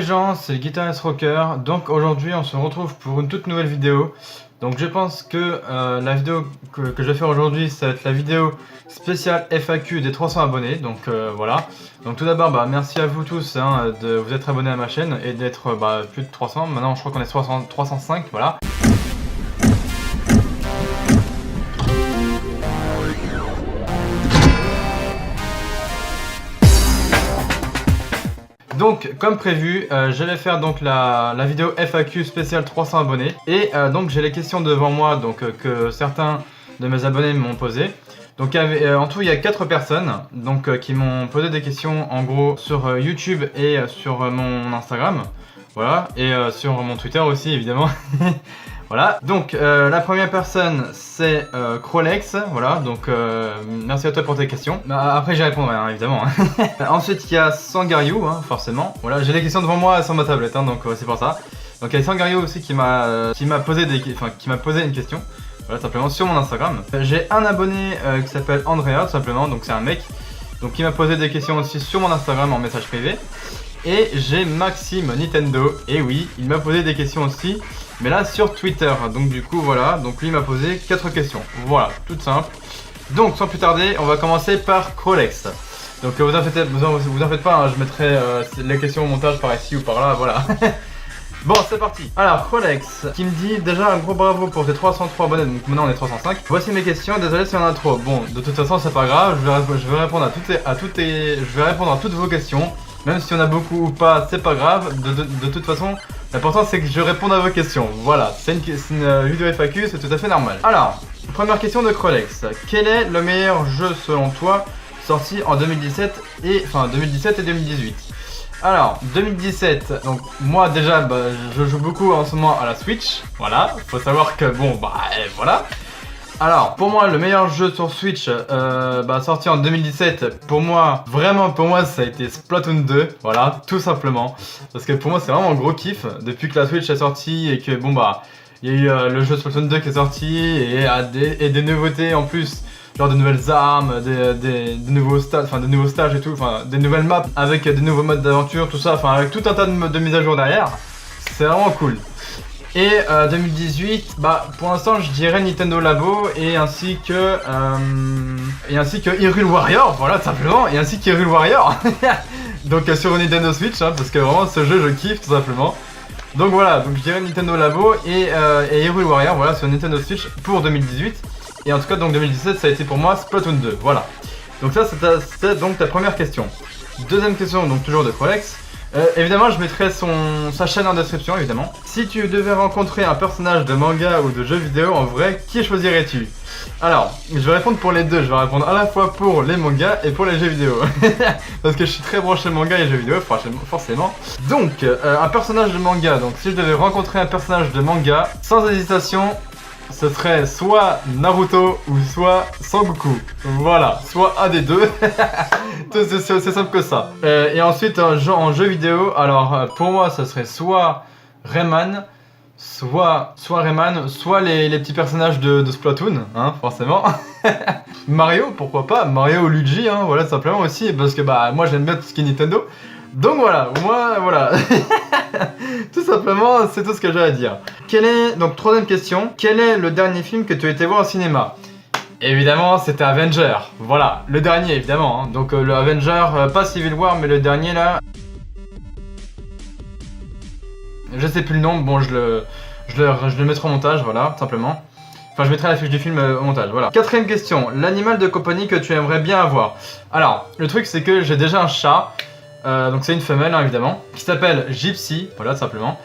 gens, c'est le guitariste rocker. Donc aujourd'hui on se retrouve pour une toute nouvelle vidéo. Donc je pense que la vidéo que je vais faire aujourd'hui, ça va être la vidéo spéciale FAQ des 300 abonnés. Donc voilà. Donc tout d'abord, merci à vous tous de vous être abonnés à ma chaîne et d'être plus de 300. Maintenant je crois qu'on est 305, voilà. Donc comme prévu, je vais faire donc la vidéo FAQ spéciale 300 abonnés. Et donc j'ai les questions devant moi que certains de mes abonnés m'ont posé. Donc en tout il y a 4 personnes qui m'ont posé des questions en gros sur YouTube et sur mon Instagram. Voilà, et sur mon Twitter aussi évidemment. Voilà, donc la première personne c'est Crolex, voilà, donc merci à toi pour tes questions. Après j'y répondrai évidemment. Ensuite il y a Sangario, forcément, voilà, j'ai les questions devant moi sur ma tablette, donc c'est pour ça. Donc il y a Sangario aussi qui m'a posé une question, voilà, simplement sur mon Instagram. J'ai un abonné qui s'appelle Andrea, tout simplement, donc c'est un mec, donc qui m'a posé des questions aussi sur mon Instagram en message privé. Et j'ai Maxime Nintendo, et oui, il m'a posé des questions aussi, mais là sur Twitter. Donc du coup voilà, donc lui m'a posé 4 questions. Voilà, toute simple. Donc sans plus tarder, on va commencer par Crolex. Donc vous en faites pas, je mettrai les questions au montage par ici ou par là, voilà. Bon, c'est parti. Alors, Crolex, qui me dit déjà un gros bravo pour tes 303 abonnés, donc maintenant on est 305. Voici mes questions, désolé s'il y en a trop. Bon, de toute façon, c'est pas grave, je vais répondre je vais répondre à toutes vos questions. Même si on a beaucoup ou pas, c'est pas grave. De toute façon, l'important c'est que je réponde à vos questions. Voilà, c'est une vidéo FAQ, c'est tout à fait normal. Alors, première question de Crolex. Quel est le meilleur jeu selon toi sorti en 2017 et 2018? Alors, 2017, donc moi déjà, je joue beaucoup en ce moment à la Switch. Voilà, faut savoir que voilà. Alors, pour moi, le meilleur jeu sur Switch sorti en 2017, pour moi, ça a été Splatoon 2, voilà, tout simplement. Parce que pour moi, c'est vraiment un gros kiff, depuis que la Switch est sortie et que, il y a eu le jeu Splatoon 2 qui est sorti et des nouveautés en plus, genre de nouvelles armes, des nouveaux stages et tout, des nouvelles maps avec des nouveaux modes d'aventure, tout ça, avec tout un tas de mises à jour derrière. C'est vraiment cool. Et 2018, pour l'instant je dirais Nintendo Labo et ainsi que Hyrule Warrior, voilà tout simplement, et ainsi qu'Hyrule Warrior. Donc sur Nintendo Switch, parce que vraiment ce jeu je kiffe tout simplement. Donc voilà, donc je dirais Nintendo Labo et Hyrule Warrior, voilà, sur Nintendo Switch pour 2018. Et en tout cas donc 2017 ça a été pour moi Splatoon 2, voilà. Donc ça c'était donc ta première question. Deuxième question, donc toujours de Crolex. Évidemment, je mettrai sa chaîne en description, évidemment. Si tu devais rencontrer un personnage de manga ou de jeu vidéo en vrai, qui choisirais-tu? Alors, je vais répondre pour les deux. Je vais répondre à la fois pour les mangas et pour les jeux vidéo. Parce que je suis très branché manga et jeux vidéo, forcément. Donc, un personnage de manga. Donc, si je devais rencontrer un personnage de manga, sans hésitation, ce serait soit Naruto ou soit Sangoku. Voilà, soit un des deux. C'est simple que ça. Et ensuite, en jeu vidéo, alors pour moi, ça serait soit Rayman, soit les petits personnages de Splatoon, forcément. Mario, pourquoi pas, Mario ou Luigi, voilà, simplement aussi, parce que moi j'aime bien tout ce qui est Nintendo. Donc voilà, moi, voilà. Tout simplement, c'est tout ce que j'ai à dire. Donc, troisième question. Quel est le dernier film que tu as été voir au cinéma? Évidemment, c'était Avenger. Voilà, le dernier, évidemment. Donc, le Avenger, pas Civil War, mais le dernier, là. Je sais plus le nom, bon, je le mettrai au montage, voilà, simplement. Enfin, je mettrai la fiche du film au montage, voilà. Quatrième question. L'animal de compagnie que tu aimerais bien avoir? Alors, le truc, c'est que j'ai déjà un chat. Donc c'est une femelle évidemment, qui s'appelle Gypsy, voilà tout simplement.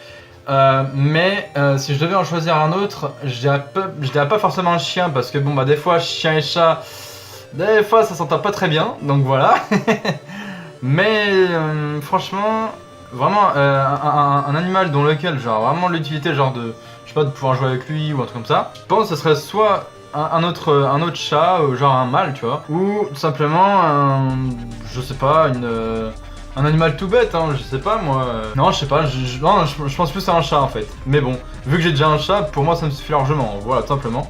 Mais si je devais en choisir un autre, je dirais pas forcément un chien, parce que des fois chien et chat, des fois ça s'entend pas très bien, donc voilà. Mais franchement, vraiment un animal dans lequel genre vraiment l'utilité genre de, je sais pas, de pouvoir jouer avec lui ou un truc comme ça, je pense que ce serait soit un autre chat, genre un mâle, tu vois, ou tout simplement je sais pas, un animal tout bête, je sais pas moi. Non, je sais pas, je pense plus à un chat en fait. Mais bon, vu que j'ai déjà un chat, pour moi ça me suffit largement, voilà, tout simplement.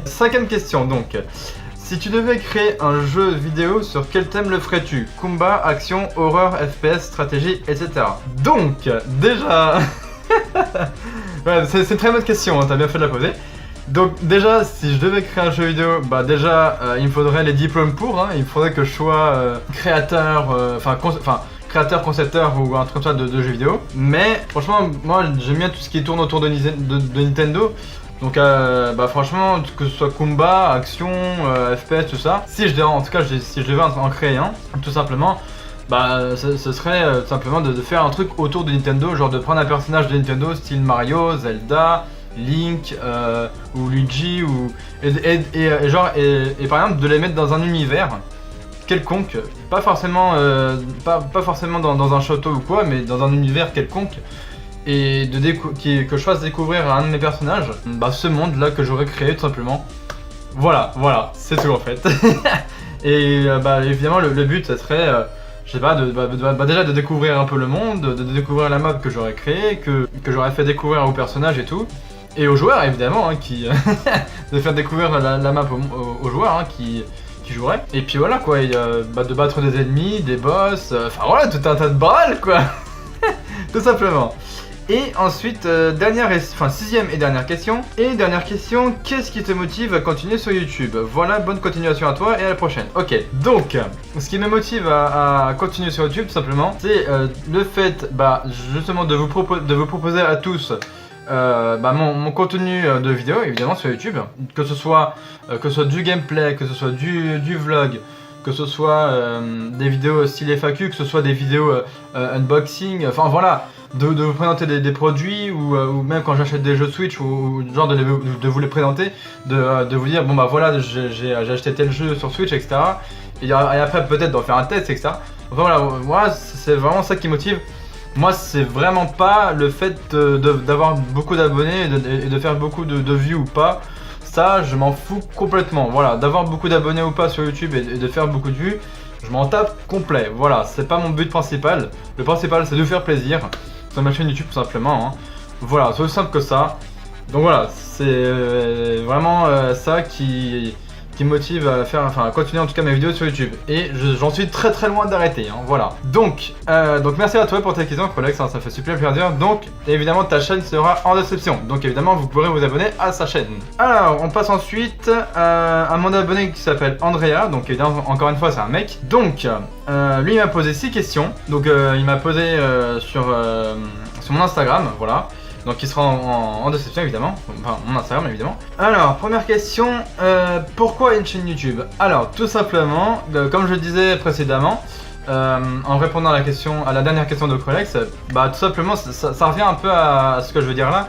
Cinquième question donc. Si tu devais créer un jeu vidéo, sur quel thème le ferais-tu? Combat, action, horreur, FPS, stratégie, etc. Donc, déjà... ouais, c'est une très bonne question, hein, t'as bien fait de la poser. Donc déjà, si je devais créer un jeu vidéo, bah déjà, il me faudrait les diplômes pour, hein. Il me faudrait que je sois créateur, créateur, concepteur ou un truc comme ça de jeux vidéo. Mais franchement, moi j'aime bien tout ce qui tourne autour de Nintendo. Donc bah franchement, que ce soit combat, action, FPS, tout ça. Si je devais, en tout cas, si je devais en créer un, tout simplement, bah ce serait tout simplement de faire un truc autour de Nintendo, genre de prendre un personnage de Nintendo style Mario, Zelda, Link ou Luigi et par exemple de les mettre dans un univers quelconque, pas forcément dans un château ou quoi, mais dans un univers quelconque, et que je fasse découvrir à un de mes personnages bah, ce monde là que j'aurais créé tout simplement. Voilà, c'est tout en fait. Et bah évidemment le but ça serait je sais pas, déjà de découvrir un peu le monde, de découvrir la map que j'aurais créée, que j'aurais fait découvrir aux personnages et tout. Et aux joueurs évidemment, hein, de faire découvrir la map aux joueurs hein, qui joueraient. Et puis voilà quoi, et, de battre des ennemis, des boss, enfin voilà, tout un tas de bral quoi. Tout simplement. Et ensuite, sixième et dernière question. Et dernière question, qu'est-ce qui te motive à continuer sur YouTube? Voilà, bonne continuation à toi et à la prochaine. Ok, donc, ce qui me motive à continuer sur YouTube, tout simplement, c'est le fait, bah, justement, de vous proposer à tous mon contenu de vidéo, évidemment, sur YouTube. Que ce soit du gameplay, que ce soit du vlog, que ce soit des vidéos style FAQ, que ce soit des vidéos unboxing, enfin voilà, de vous présenter des produits ou même quand j'achète des jeux Switch ou genre de vous les présenter, de vous dire bon bah voilà j'ai acheté tel jeu sur Switch etc. Et après peut-être d'en faire un test etc. Enfin voilà, moi c'est vraiment ça qui motive. Moi c'est vraiment pas le fait d'avoir beaucoup d'abonnés et de faire beaucoup de vues ou pas. Ça, je m'en fous complètement. Voilà, d'avoir beaucoup d'abonnés ou pas sur YouTube et de faire beaucoup de vues, je m'en tape complet. Voilà, c'est pas mon but principal. Le principal, c'est de faire plaisir sur ma chaîne YouTube tout simplement. Hein. Voilà, c'est aussi simple que ça. Donc voilà, c'est vraiment ça qui me motive à continuer en tout cas mes vidéos sur YouTube. Et j'en suis très loin d'arrêter, hein, voilà. Donc merci à toi pour tes questions, Colex, hein, ça fait super plaisir. Donc évidemment ta chaîne sera en description. Donc évidemment vous pourrez vous abonner à sa chaîne. Alors on passe ensuite à mon abonné qui s'appelle Andrea. Donc évidemment encore une fois c'est un mec. Donc lui il m'a posé 6 questions. Donc il m'a posé sur mon Instagram, voilà. Donc il sera en description évidemment, enfin mon Instagram évidemment. Alors première question, pourquoi une chaîne YouTube? Alors tout simplement, comme je le disais précédemment, en répondant à la dernière question de Colex, bah tout simplement ça revient un peu à ce que je veux dire là.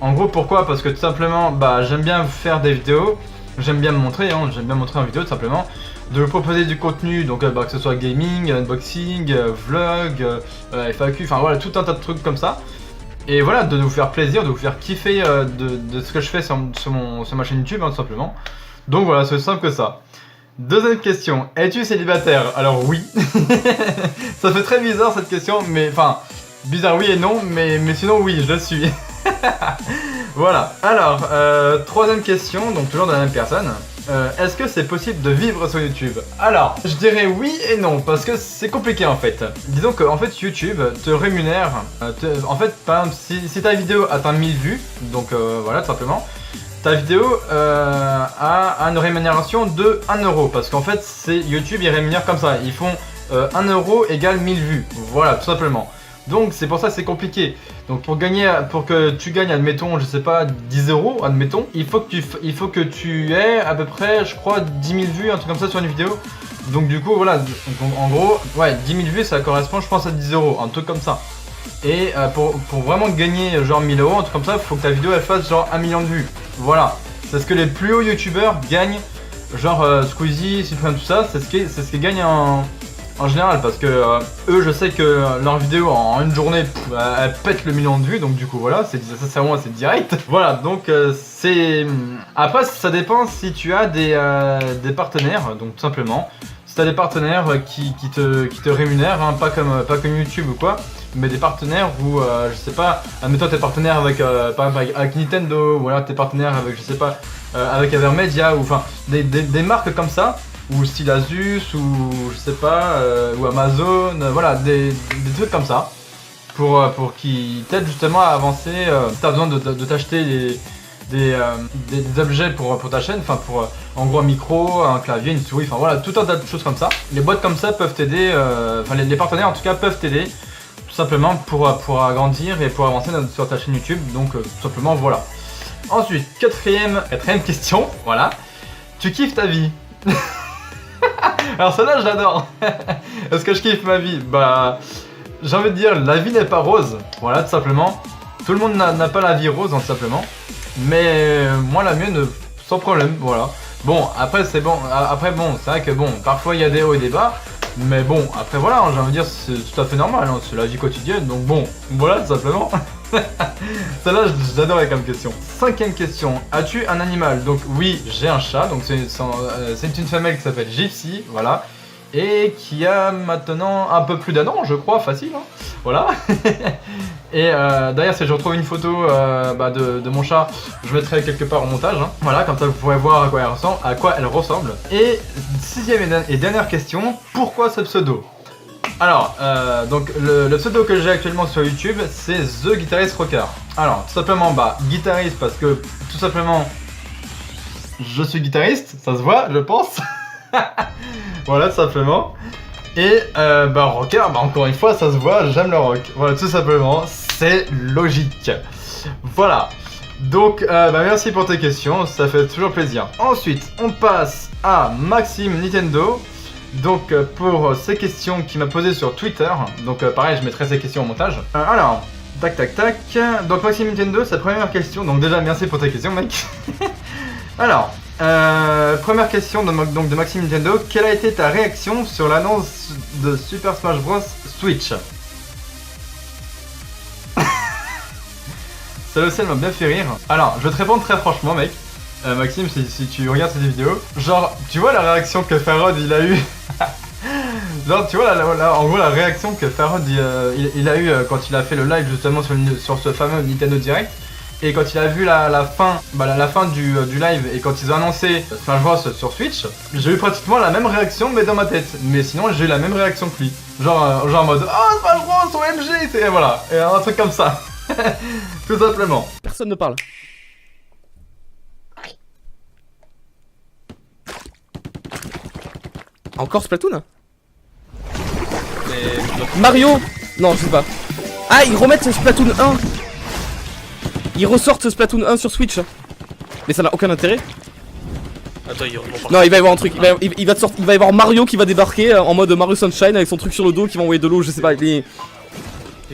En gros pourquoi? Parce que tout simplement bah j'aime bien faire des vidéos, j'aime bien me montrer, hein, j'aime bien montrer en vidéo tout simplement. De vous proposer du contenu, donc que ce soit gaming, unboxing, vlog, FAQ, enfin voilà tout un tas de trucs comme ça. Et voilà, de vous faire plaisir, de vous faire kiffer de ce que je fais sur ma chaîne YouTube, hein, tout simplement. Donc voilà, c'est aussi simple que ça. Deuxième question, es-tu célibataire? Alors oui. Ça fait très bizarre cette question, mais enfin, bizarre oui et non, mais sinon oui, je le suis. Voilà, alors, troisième question, donc toujours de la même personne. Est-ce que c'est possible de vivre sur YouTube? Alors, je dirais oui et non, parce que c'est compliqué en fait. Disons que en fait YouTube te rémunère, en fait par exemple si ta vidéo atteint 1000 vues, donc voilà tout simplement, ta vidéo a une rémunération de 1 euro, parce qu'en fait c'est YouTube ils rémunèrent comme ça, ils font 1 euro égale 1000 vues, voilà tout simplement. Donc c'est pour ça que c'est compliqué. Donc pour que tu gagnes, admettons, je sais pas, 10 euros, admettons, il faut que tu aies à peu près, je crois, 10 000 vues, un truc comme ça sur une vidéo. Donc du coup, voilà, donc, en gros, ouais, 10 000 vues, ça correspond, je pense, à 10 euros, un truc comme ça. Et pour vraiment gagner genre 1000 euros, un truc comme ça, il faut que ta vidéo, elle fasse genre 1 million de vues. Voilà, c'est ce que les plus hauts youtubeurs gagnent, genre Squeezie, Cyprien, tout ça, c'est ce qu'ils gagnent en général, parce que eux, je sais que leur vidéo en une journée, elle pète le million de vues, donc du coup voilà, c'est vraiment c'est direct. Voilà, donc c'est... Après, ça dépend si tu as des partenaires, donc tout simplement. Si tu as des partenaires qui te rémunèrent, hein, pas comme YouTube ou quoi, mais des partenaires où, je sais pas, admettons t'es partenaire avec, par exemple avec Nintendo, ou alors t'es partenaire avec, je sais pas, avec Avermedia, ou enfin des marques comme ça, ou style Asus, ou je sais pas, ou Amazon, voilà, des trucs comme ça, pour qu'ils t'aident justement à avancer. Si t'as besoin de t'acheter des objets pour ta chaîne, enfin pour en gros un micro, un clavier, une souris, enfin voilà, tout un tas de choses comme ça. Les boîtes comme ça peuvent t'aider, enfin les partenaires en tout cas peuvent t'aider tout simplement pour agrandir et pour avancer sur ta chaîne YouTube, donc tout simplement voilà. Ensuite, quatrième question, voilà. Tu kiffes ta vie? Alors celle-là je l'adore. Est-ce que je kiffe ma vie? Bah j'ai envie de dire la vie n'est pas rose, voilà tout simplement. Tout le monde n'a pas la vie rose, hein, tout simplement. Mais moi la mienne sans problème, voilà. Bon après c'est bon, c'est vrai que bon, parfois il y a des hauts et des bas. Mais bon, après voilà, hein, j'ai envie de dire c'est tout à fait normal, hein, c'est la vie quotidienne, donc bon, voilà tout simplement. Celle-là j'adorais comme question. Cinquième question, as-tu un animal? Donc oui, j'ai un chat, donc c'est une femelle qui s'appelle Gypsy, voilà. Et qui a maintenant un peu plus d'un an, je crois, facile, hein. Voilà. Et d'ailleurs, si je retrouve une photo de mon chat, je mettrai quelque part au montage, hein. Voilà, comme ça vous pourrez voir à quoi elle ressemble. Et sixième et dernière question, pourquoi ce pseudo? Alors, donc le pseudo que j'ai actuellement sur YouTube, c'est The Guitarist Rocker. Alors, tout simplement, guitariste parce que, tout simplement, je suis guitariste, ça se voit, je pense. Voilà, tout simplement. Et rocker, encore une fois, ça se voit, j'aime le rock. Voilà, tout simplement, c'est logique. Voilà. Donc, merci pour tes questions, ça fait toujours plaisir. Ensuite, on passe à Maxime Nintendo. Donc, pour ces questions qu'il m'a posées sur Twitter. Donc, pareil, je mettrai ces questions au montage. Alors, tac. Donc, Maxime Nintendo, sa première question. Donc, déjà, merci pour tes questions, mec. Alors. Première question de Maxime Nintendo, quelle a été ta réaction sur l'annonce de Super Smash Bros Switch? Celle aussi elle m'a bien fait rire. Alors, je vais te répondre très franchement, mec. Maxime, si tu regardes cette vidéo, genre, tu vois la réaction que Farod il a eu. Genre, tu vois en gros la réaction que Farod il a eu quand il a fait le live justement sur ce fameux Nintendo Direct. Et quand il a vu la fin du live et quand ils ont annoncé Smash Bros sur Switch, j'ai eu pratiquement la même réaction mais dans ma tête. Mais sinon j'ai eu la même réaction que lui. Genre en mode oh Smash Bros OMG, et voilà, et un truc comme ça. Tout simplement. Personne ne parle. Encore Splatoon? Mario? Non, je sais pas. Ah, ils remettent Splatoon 1. Ils ressortent Splatoon 1 sur Switch. Mais ça n'a aucun intérêt. Attends, il remonte. Non, il va y avoir un truc. Il va y avoir Mario qui va débarquer en mode Mario Sunshine avec son truc sur le dos qui va envoyer de l'eau, je sais pas. Il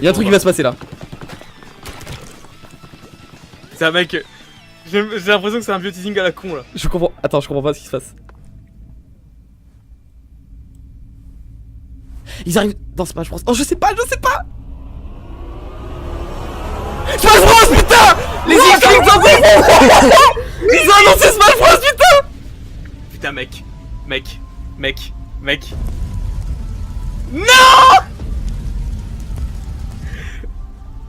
y a un truc qui va se passer là. C'est un mec. J'ai l'impression que c'est un vieux teasing à la con là. Je comprends. Attends, je comprends pas ce qui se passe. Ils arrivent dans Smash Bros. Oh, je sais pas. Smash Bros, putain! Les X-Link dans Ils ont annoncé Smash Bros, putain! Putain, mec. Non!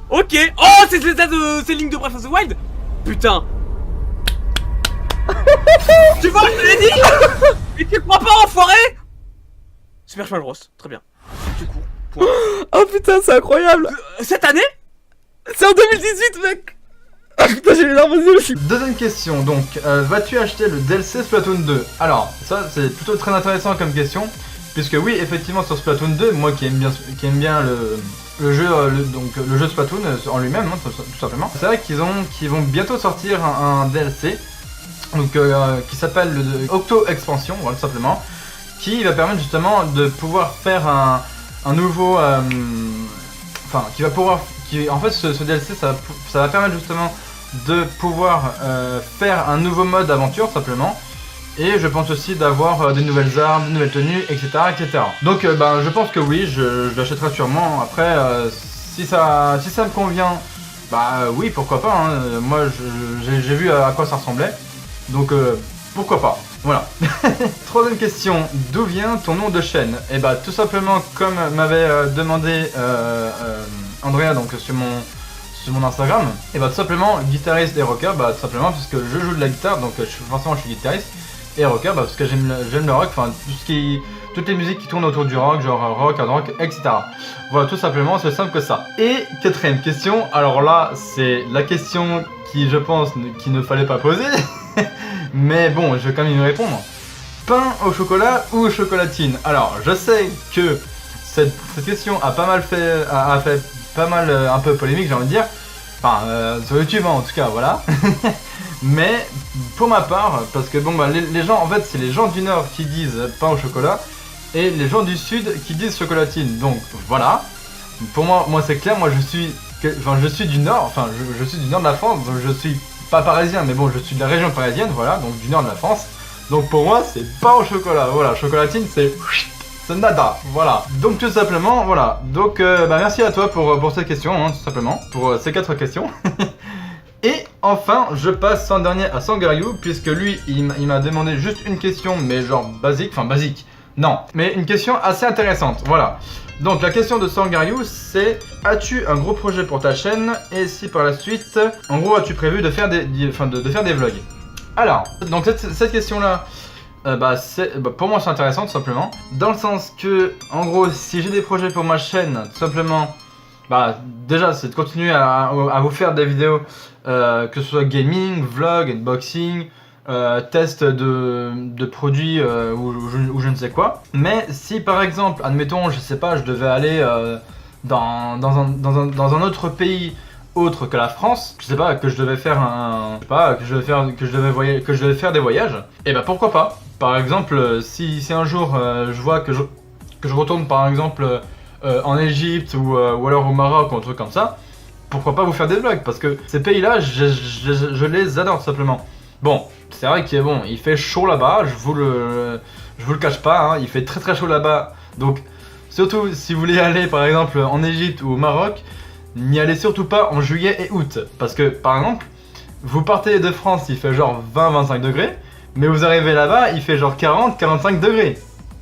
Ok. Oh, c'est Link de Breath of the Wild. Putain. Tu vois, je te l'ai dit. Et tu crois pas, enfoiré? Super Smash Bros, très bien. Du coup, point. Oh putain, c'est incroyable! Cette année? C'est en 2018, mec! Ah putain, j'ai les larmes aux yeux, je suis... Deuxième question, donc, vas-tu acheter le DLC Splatoon 2? Alors, ça c'est plutôt très intéressant comme question, puisque oui, effectivement sur Splatoon 2, moi qui aime bien le jeu Splatoon en lui-même, hein, tout simplement, c'est vrai qu'ils vont bientôt sortir un DLC, donc qui s'appelle le Octo Expansion, voilà, tout simplement, qui va permettre justement de pouvoir faire un nouveau, en fait ce DLC ça va permettre justement de pouvoir faire un nouveau mode aventure simplement, et je pense aussi d'avoir des nouvelles armes, des nouvelles tenues, etc. Donc je pense que oui, je l'achèterai sûrement. Après si ça me convient, oui, pourquoi pas, hein. Moi j'ai vu à quoi ça ressemblait, donc pourquoi pas. Voilà. Troisième question, d'où vient ton nom de chaîne? Et tout simplement comme m'avait demandé Andrea, donc sur mon Instagram. Et bah tout simplement guitariste et rocker, bah tout simplement parce que je joue de la guitare, donc forcément je suis guitariste. Et rocker, bah parce que j'aime le rock, enfin toutes les musiques qui tournent autour du rock, genre rock, hard rock, etc. Voilà, tout simplement, c'est simple que ça. Et quatrième question, alors là c'est la question qui je pense qu'il ne fallait pas poser, mais bon je vais quand même y répondre. Pain au chocolat ou aux chocolatines? Alors je sais que cette question a pas mal fait, a fait pas mal un peu polémique, j'ai envie de dire. Enfin, sur YouTube hein, en tout cas, voilà. Mais pour ma part, parce que bon bah les gens, en fait c'est les gens du Nord qui disent pain au chocolat et les gens du Sud qui disent chocolatine. Donc voilà. Pour moi c'est clair, moi je suis du Nord, enfin je suis du Nord de la France, donc je suis pas parisien, mais bon je suis de la région parisienne, voilà, donc du Nord de la France. Donc pour moi c'est pain au chocolat, voilà, chocolatine c'est nada, voilà. Donc tout simplement, voilà. Donc bah merci à toi pour cette question, hein, tout simplement, pour ces 4 questions. Et enfin, je passe en dernier à Sangaryu, puisque lui, il m'a demandé juste une question, mais genre basique, enfin basique, non, mais une question assez intéressante, voilà. Donc la question de Sangaryu, c'est: as-tu un gros projet pour ta chaîne? Et si par la suite, en gros, as-tu prévu de faire de faire des vlogs? Alors, donc cette question-là, pour moi c'est intéressant tout simplement, dans le sens que, en gros, si j'ai des projets pour ma chaîne, tout simplement, bah déjà c'est de continuer à vous faire des vidéos, que ce soit gaming, vlog, unboxing, test de produits ou je ne sais quoi. Mais si par exemple, admettons, je sais pas, je devais aller dans un autre pays autre que la France, je sais pas, que je devais faire que je devais faire des voyages, et bah pourquoi pas. Par exemple, si un jour je vois que je retourne par exemple en Égypte ou alors au Maroc ou un truc comme ça, pourquoi pas vous faire des vlogs, parce que ces pays-là, je les adore tout simplement. Bon, c'est vrai qu'il bon, il fait chaud là-bas, je vous le cache pas, hein, il fait très très chaud là-bas, donc surtout si vous voulez aller par exemple en Égypte ou au Maroc, n'y allez surtout pas en juillet et août, parce que par exemple, vous partez de France, il fait genre 20-25 degrés, mais vous arrivez là-bas, il fait genre 40-45 degrés.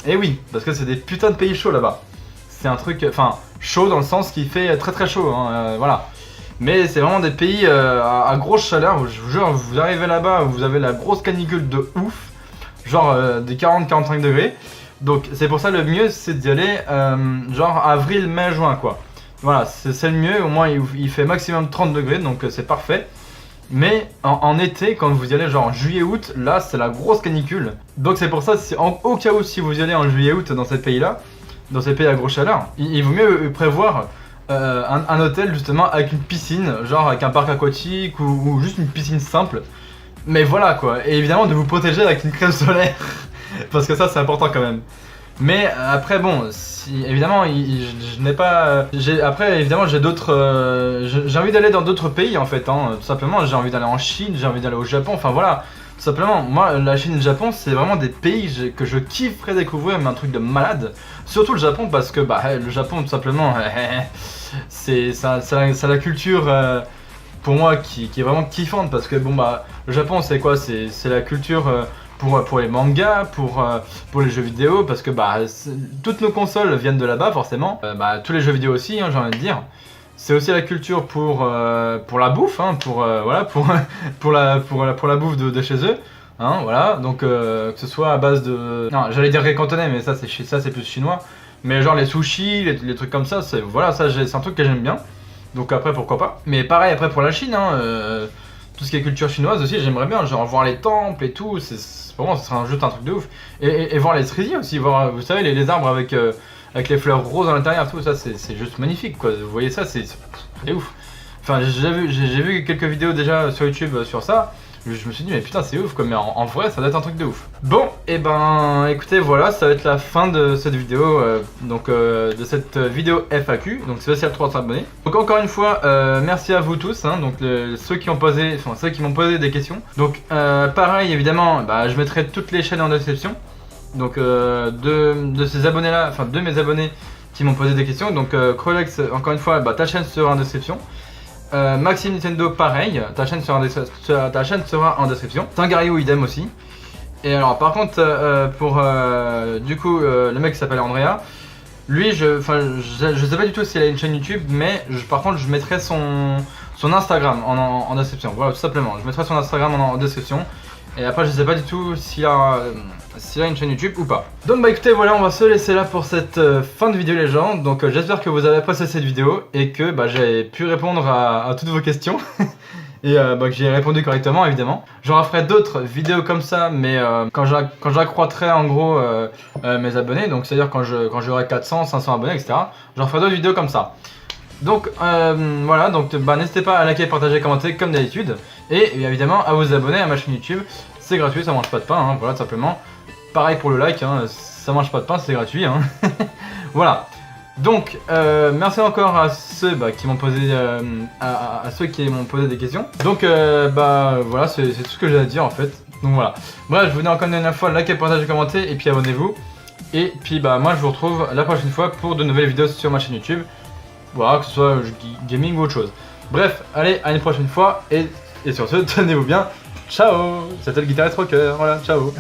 Et oui, parce que c'est des putains de pays chauds là-bas. C'est un truc, enfin, chaud dans le sens qu'il fait très très chaud, hein, voilà. Mais c'est vraiment des pays à grosse chaleur, je vous jure, vous arrivez là-bas, vous avez la grosse canicule de ouf, genre des 40-45 degrés. Donc c'est pour ça le mieux c'est d'y aller genre avril, mai, juin quoi. Voilà, c'est le mieux, au moins il fait maximum 30 degrés, donc c'est parfait. Mais en été, quand vous y allez genre en juillet-août, là c'est la grosse canicule. Donc c'est pour ça, au cas où si vous y allez en juillet-août dans ces pays-là, dans ces pays à grosse chaleur, il vaut mieux prévoir un hôtel justement avec une piscine, genre avec un parc aquatique ou juste une piscine simple. Mais voilà quoi, et évidemment de vous protéger avec une crème solaire, parce que ça c'est important quand même. Mais après bon, si, évidemment je n'ai pas... après évidemment j'ai d'autres... j'ai envie d'aller dans d'autres pays en fait, hein, tout simplement. J'ai envie d'aller en Chine, j'ai envie d'aller au Japon, enfin voilà. Tout simplement, moi la Chine et le Japon c'est vraiment des pays que je kifferais découvrir, mais un truc de malade. Surtout le Japon parce que bah le Japon tout simplement, c'est la culture... pour moi qui est vraiment kiffante, parce que bon bah le Japon c'est quoi, c'est la culture pour les mangas, pour les jeux vidéo, parce que bah toutes nos consoles viennent de là-bas forcément, bah tous les jeux vidéo aussi hein, j'ai envie de dire. C'est aussi la culture pour la bouffe, hein, voilà, pour la bouffe de chez eux, hein, voilà. Donc que ce soit à base de, non j'allais dire cantonais, mais ça c'est plus chinois, mais genre les sushis, les trucs comme ça, c'est voilà, ça c'est un truc que j'aime bien. Donc après pourquoi pas. Mais pareil après pour la Chine, hein, tout ce qui est culture chinoise aussi j'aimerais bien, genre voir les temples et tout, pour moi ce serait juste un truc de ouf. Et voir les cerisiers aussi, voir, vous savez les arbres avec les fleurs roses à l'intérieur, tout ça c'est juste magnifique quoi, vous voyez ça, c'est ouf. Enfin j'ai vu quelques vidéos déjà sur YouTube sur ça. Je me suis dit mais putain c'est ouf quoi, mais en vrai ça doit être un truc de ouf. Bon et ben écoutez voilà, ça va être la fin de cette vidéo, de cette vidéo FAQ, donc spécial 300 abonnés. Donc encore une fois merci à vous tous, hein, donc ceux qui m'ont posé des questions. Donc pareil évidemment, bah, je mettrai toutes les chaînes en description. Donc de ces abonnés là, enfin de mes abonnés qui m'ont posé des questions. Donc Crolex encore une fois, bah, ta chaîne sera en description. Maxime Nintendo pareil, ta chaîne sera en description. Sangaryu idem aussi. Et alors par contre pour du coup le mec qui s'appelle Andrea, lui je sais pas du tout s'il a une chaîne YouTube, mais par contre je mettrai son son Instagram en description. Voilà, tout simplement. Je mettrai son Instagram en description. Et après, je sais pas du tout s'il a une chaîne YouTube ou pas. Donc bah écoutez, voilà, on va se laisser là pour cette fin de vidéo les gens. Donc j'espère que vous avez apprécié cette vidéo et que bah, j'ai pu répondre à toutes vos questions. Et bah, que j'ai répondu correctement évidemment. J'en referai d'autres vidéos comme ça, mais quand j'accroîtrai en gros mes abonnés, donc c'est à dire quand j'aurai 400, 500 abonnés, etc. J'en ferai d'autres vidéos comme ça. Donc voilà, donc bah, n'hésitez pas à liker, partager, commenter comme d'habitude. Et évidemment à vous abonner à ma chaîne YouTube. C'est gratuit, ça mange pas de pain, hein, voilà tout simplement. Pareil pour le like, hein, ça mange pas de pain, c'est gratuit. Hein. Voilà. Donc merci encore à ceux qui m'ont posé à ceux qui m'ont posé des questions. Donc bah voilà, c'est tout ce que j'ai à dire en fait. Donc voilà. Bref, je vous dis encore une dernière fois, likez, partagez, commentez et puis abonnez-vous. Et puis bah moi je vous retrouve la prochaine fois pour de nouvelles vidéos sur ma chaîne YouTube. Voilà, que ce soit gaming ou autre chose. Bref, allez, à une prochaine fois et sur ce, tenez-vous bien. Ciao. C'était le guitariste rocker, voilà, ciao.